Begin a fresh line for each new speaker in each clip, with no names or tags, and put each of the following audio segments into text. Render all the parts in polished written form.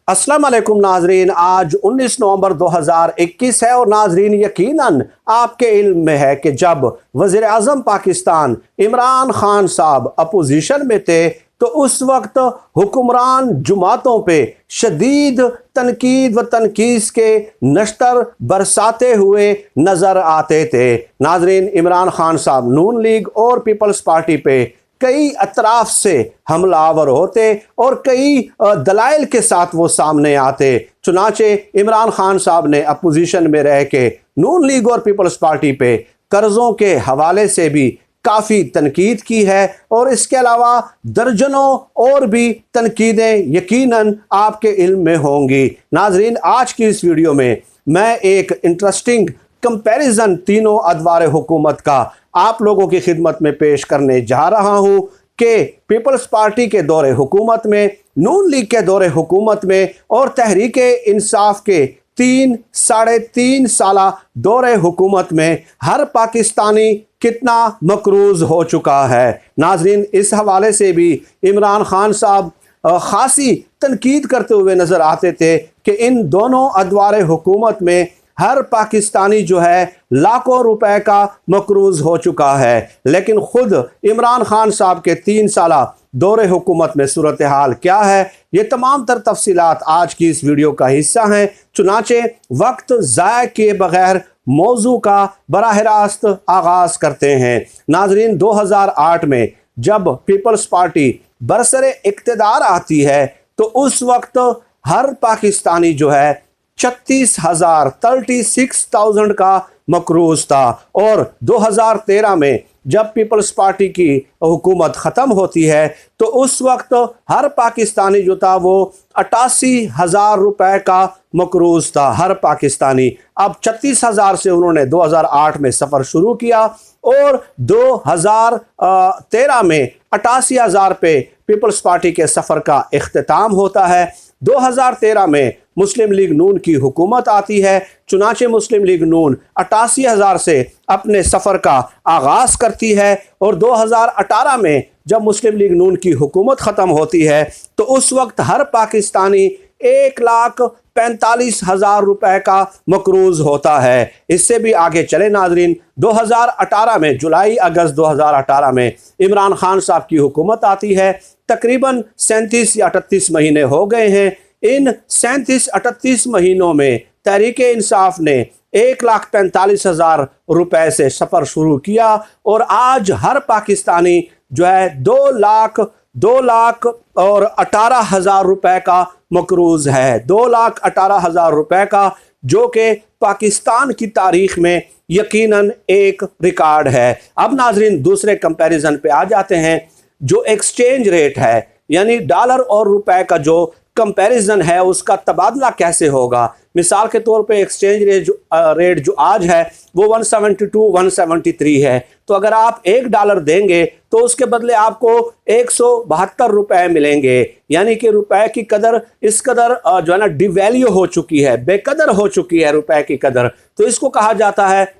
अस्सलाम वालेकुम नाजरीन, आज 19 नवंबर 2021 है और नाजरीन यकीनन आपके इल्म में है कि जब वज़ीर आज़म पाकिस्तान इमरान खान साहब अपोजिशन में थे तो उस वक्त हुक्मरान जमातों पे शदीद तनकीद व तनकीस के नश्तर बरसाते हुए नज़र आते थे। नाजरीन, इमरान खान साहब नून लीग और पीपल्स पार्टी पे कई अतराफ से हमलावर होते और कई दलाइल के साथ वो सामने आते। चुनाचे इमरान खान साहब ने अपोजिशन में रह के नून लीग और पीपल्स पार्टी पे कर्ज़ों के हवाले से भी काफ़ी तनकीद की है और इसके अलावा दर्जनों और भी तनकीदें यकीनन आपके इल्म में होंगी। नाजरीन, आज की इस वीडियो में मैं एक इंटरेस्टिंग कंपैरिजन तीनों अदवार हुकूमत का आप लोगों की खिदमत में पेश करने जा रहा हूं कि पीपल्स पार्टी के दौरे हुकूमत में, नून लीग के दौरे हुकूमत में और तहरीक इंसाफ के 3-3.5 साला दौरे हुकूमत में हर पाकिस्तानी कितना मकरूज हो चुका है। नाजरीन, इस हवाले से भी इमरान खान साहब खासी तनकीद करते हुए नज़र आते थे कि इन दोनों अदवार हुकूमत में हर पाकिस्तानी जो है लाखों रुपए का मकरूज हो चुका है। लेकिन खुद इमरान खान साहब के 3 साला दौरे हुकूमत में सूरत हाल क्या है, ये तमाम तर तफसीलात आज की इस वीडियो का हिस्सा हैं। चुनाचे वक्त ज़ाय किए बगैर मौजू का बराह रास्त आगाज़ करते हैं। नाजरीन, 2008 में जब पीपल्स पार्टी बरसरे इक़्तिदार आती है तो उस वक्त हर पाकिस्तानी जो है 36,000 का मकरूज था और 2013 में जब पीपल्स पार्टी की हुकूमत ख़त्म होती है तो उस वक्त हर पाकिस्तानी जो था वो 88,000 रुपए का मकरूज था हर पाकिस्तानी। अब 36,000 से उन्होंने 2008 में सफ़र शुरू किया और 2013 में 88,000 पे पीपल्स पार्टी के सफ़र का इख्तिताम होता है। 2013 में मुस्लिम लीग नून की हुकूमत आती है। चुनाचे मुस्लिम लीग नून 88,000 से अपने सफ़र का आगाज़ करती है और 2018 में जब मुस्लिम लीग नून की हुकूमत ख़त्म होती है तो उस वक्त हर पाकिस्तानी 1,45,000 रुपए का मकरूज होता है। इससे भी आगे चले नाजरीन, 2018 में जुलाई अगस्त 2018 में इमरान खान साहब की हुकूमत आती है। तकरीबन 37 या 38 महीने हो गए हैं। इन 37-38 महीनों में तहरीक इंसाफ ने 1,45,000 रुपए से सफ़र शुरू किया और आज हर पाकिस्तानी जो है 2,18,000 रुपए का मकरूज है। 2,18,000 रुपए का, जो कि पाकिस्तान की तारीख में यकीनन एक रिकॉर्ड है। अब नाजरीन, दूसरे कंपैरिजन पे आ जाते हैं। जो एक्सचेंज रेट है यानी डॉलर और रुपए का जो कंपैरिजन है उसका तबादला कैसे होगा। मिसाल के तौर पे एक्सचेंज रेट जो आज है वो 172-173 है। तो अगर आप $1 देंगे तो उसके बदले आपको 172 रुपए मिलेंगे। यानी कि रुपए की कदर इस कदर जो है ना डिवैल्यू हो चुकी है, बेकदर हो चुकी है रुपए की कदर। तो इसको कहा जाता है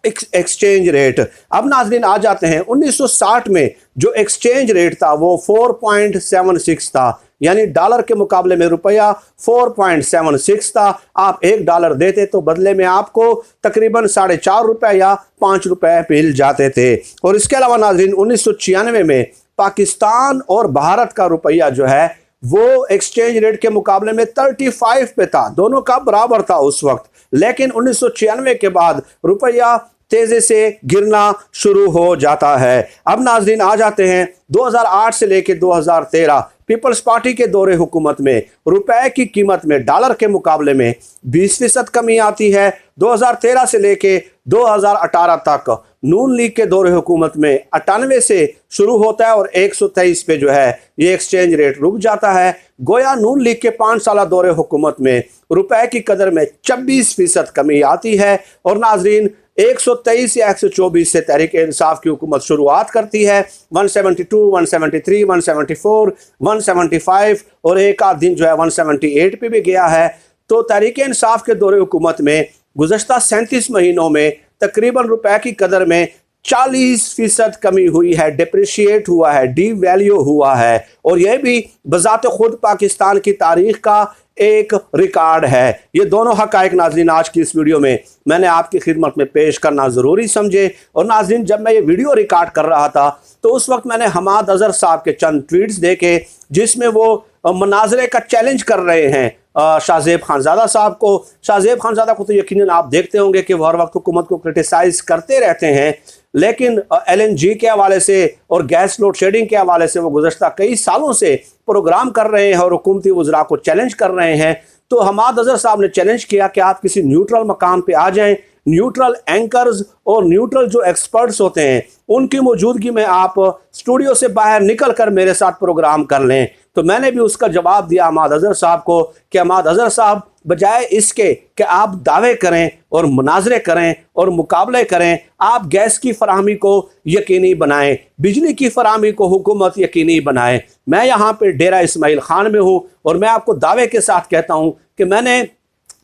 एक्सचेंज रेट। अब नाजरीन आ जाते हैं 1960 में जो एक्सचेंज रेट था वो 4.76 था, यानी डॉलर के मुकाबले में रुपया 4.76 था। आप $1 देते तो बदले में आपको तकरीबन 4.5 रुपए या 5 रुपए मिल जाते थे। और इसके अलावा नाजरीन 1996 में पाकिस्तान और भारत का रुपया जो है वो एक्सचेंज रेट के मुकाबले में 35 पे था, दोनों का बराबर था उस वक्त। लेकिन 1996 के बाद रुपया तेजी से गिरना शुरू हो जाता है। अब नाजरीन आ जाते हैं 2008 से लेकर 2013 पीपल्स पार्टी के दौरे हुकूमत में रुपए की कीमत में डॉलर के मुकाबले में 20% कमी आती है। 2013 से लेकर 2018 तक नून लीग के दौरे हुकूमत में 98 से शुरू होता है और 123 पे जो है ये एक्सचेंज रेट रुक जाता है। गोया नून लीग के 5 साला दौरे हुकूमत में रुपए की कदर में 26% कमी आती है। और नाजरीन 123 या 124 से तहरीक इंसाफ की हुकूमत शुरुआत करती है। 172, 173, 174, 175 और एक आध दिन जो है 178 पे भी गया है। तो तहरीक इंसाफ के दौरे हुकूमत में गुज़श्ता 37 महीनों में तकरीबन रुपए की कदर में 40% कमी हुई है, डिप्रिशिएट हुआ है, डी वैल्यू हुआ है, और यह भी बजाते खुद पाकिस्तान की तारीख का एक रिकॉर्ड है। ये दोनों हक़ाइक़ नाज़रीन आज की इस वीडियो में मैंने आपकी खिदमत में पेश करना ज़रूरी समझे। और नाज़रीन, जब मैं ये वीडियो रिकॉर्ड कर रहा था तो उस वक्त मैंने हमाद अज़हर साहब के चंद ट्वीट्स देखे जिसमें वो मनाजरे का चैलेंज कर रहे हैं शाहजेब खानज़ादा साहब को। शाहजेब खानज़ादा को तो यकीनन आप देखते होंगे कि वो हर वक्त हुकूमत को क्रिटिसाइज़ करते रहते हैं, लेकिन LNG के हवाले से और गैस लोड शेडिंग के हवाले से वो गुज़श्ता कई सालों से प्रोग्राम कर रहे हैं और हुकूमती वज़रा को चैलेंज कर रहे हैं। तो हमाद अज़हर साहब ने चैलेंज किया कि आप किसी न्यूट्रल मकाम पे आ जाएं, न्यूट्रल एंकर्स और न्यूट्रल जो एक्सपर्ट्स होते हैं उनकी मौजूदगी में आप स्टूडियो से बाहर निकल कर मेरे साथ प्रोग्राम कर लें। तो मैंने भी उसका जवाब दिया हमाद अज़हर साहब को कि हमाद अज़हर साहब, बजाय इसके कि आप दावे करें और मुनाजरे करें और मुकाबले करें, आप गैस की फराहमी को यकीनी बनाएं, बिजली की फराहमी को हुकूमत यकीनी बनाए। मैं यहाँ पे डेरा इस्माइल खान में हूँ और मैं आपको दावे के साथ कहता हूँ कि मैंने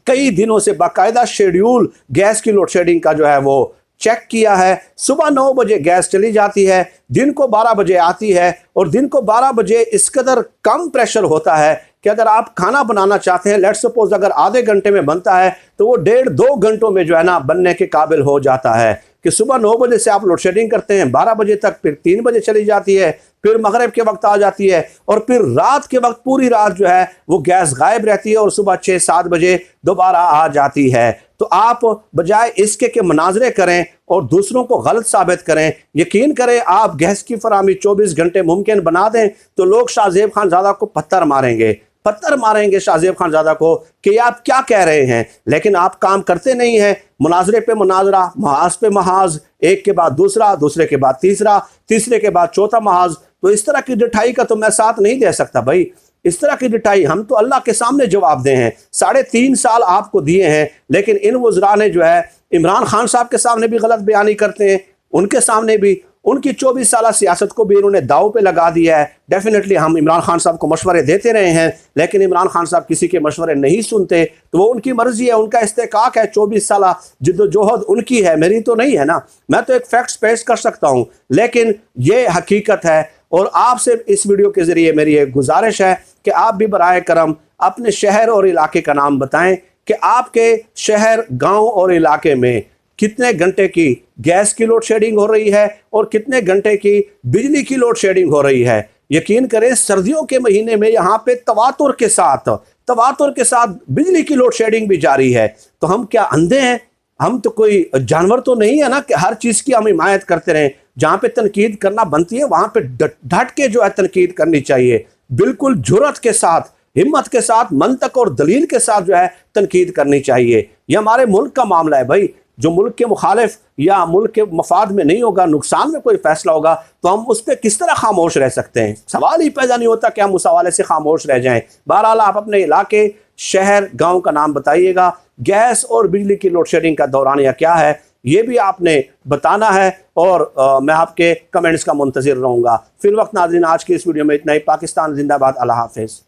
कई दिनों से बाकायदा शेड्यूल गैस की लोड शेडिंग का जो है वो चेक किया है। सुबह 9 बजे गैस चली जाती है, दिन को 12 बजे आती है, और दिन को 12 बजे इस कदर कम प्रेशर होता है कि अगर आप खाना बनाना चाहते हैं, लेट सपोज अगर आधे घंटे में बनता है तो वो 1.5-2 घंटों में जो है ना बनने के काबिल हो जाता है। कि सुबह 9 बजे से आप लोड शेडिंग करते हैं, 12 बजे तक, फिर 3 बजे चली जाती है, फिर मगरिब के वक्त आ जाती है, और फिर रात के वक्त पूरी रात जो है वो गैस गायब रहती है और सुबह 6-7 बजे दोबारा आ जाती है। तो आप बजाय इसके कि मुनाजरे करें और दूसरों को गलत साबित करें, यकीन करें आप गैस की फराहमी 24 घंटे मुमकिन बना दें तो लोग शाहजेब खानज़ादा को पत्थर मारेंगे शाहजेब खानज़ादा को कि आप क्या कह रहे हैं। लेकिन आप काम करते नहीं हैं, मुनाजरे पे मुनाजरा, महाज पे महाज, एक के बाद दूसरा, दूसरे के बाद तीसरा, तीसरे के बाद चौथा महाज। तो इस तरह की डिठाई का तो मैं साथ नहीं दे सकता भाई। इस तरह की डिठाई हम तो अल्लाह के सामने जवाब दे हैं। 3.5 साल आपको दिए हैं, लेकिन इन वज़रा ने जो है इमरान खान साहब के सामने भी गलत बयानी करते हैं, उनके सामने भी, उनकी 24 साल सियासत को भी इन्होंने दाव पे लगा दिया है। डेफिनेटली हम इमरान खान साहब को मशवरे देते रहे हैं, लेकिन इमरान खान साहब किसी के मशवरे नहीं सुनते। तो वो उनकी मर्जी है, उनका इस्तेकाक है, 24 साल जिद्दोजहद उनकी है, मेरी तो नहीं है ना। मैं तो एक फैक्ट्स पेश कर सकता हूँ, लेकिन ये हकीकत है। और आपसे इस वीडियो के ज़रिए मेरी एक गुजारिश है कि आप भी बराए करम अपने शहर और इलाके का नाम बताएं कि आपके शहर, गांव और इलाके में कितने घंटे की गैस की लोड शेडिंग हो रही है और कितने घंटे की बिजली की लोड शेडिंग हो रही है। यकीन करें सर्दियों के महीने में यहाँ पे तवातुर के साथ बिजली की लोड शेडिंग भी जारी है। तो हम क्या अंधे हैं? हम तो कोई जानवर तो नहीं है ना कि हर चीज़ की हम हिमायत करते रहें। जहाँ पे तनकीद करना बनती है वहाँ पे डट के जो है तनकीद करनी चाहिए, बिल्कुल जुर्रत के साथ, हिम्मत के साथ, मंतक और दलील के साथ जो है तनकीद करनी चाहिए। ये हमारे मुल्क का मामला है भाई। जो मुल्क के मुखालिफ या मुल्क के मफाद में नहीं होगा, नुकसान में कोई फैसला होगा, तो हम उस पर किस तरह खामोश रह सकते हैं? सवाल ही पैदा नहीं होता कि हम उस हवाले से खामोश रह जाएं। बहरहाल आप अपने इलाके, शहर, गांव का नाम बताइएगा। गैस और बिजली की लोड शेडिंग का दौरानिया क्या है ये भी आपने बताना है, और मैं आपके कमेंट्स का मुंतज़िर रहूँगा। फिर वक्त नाज़रीन, आज की इस वीडियो में इतना ही। पाकिस्तान जिंदाबाद। अल्लाह हाफ़िज़।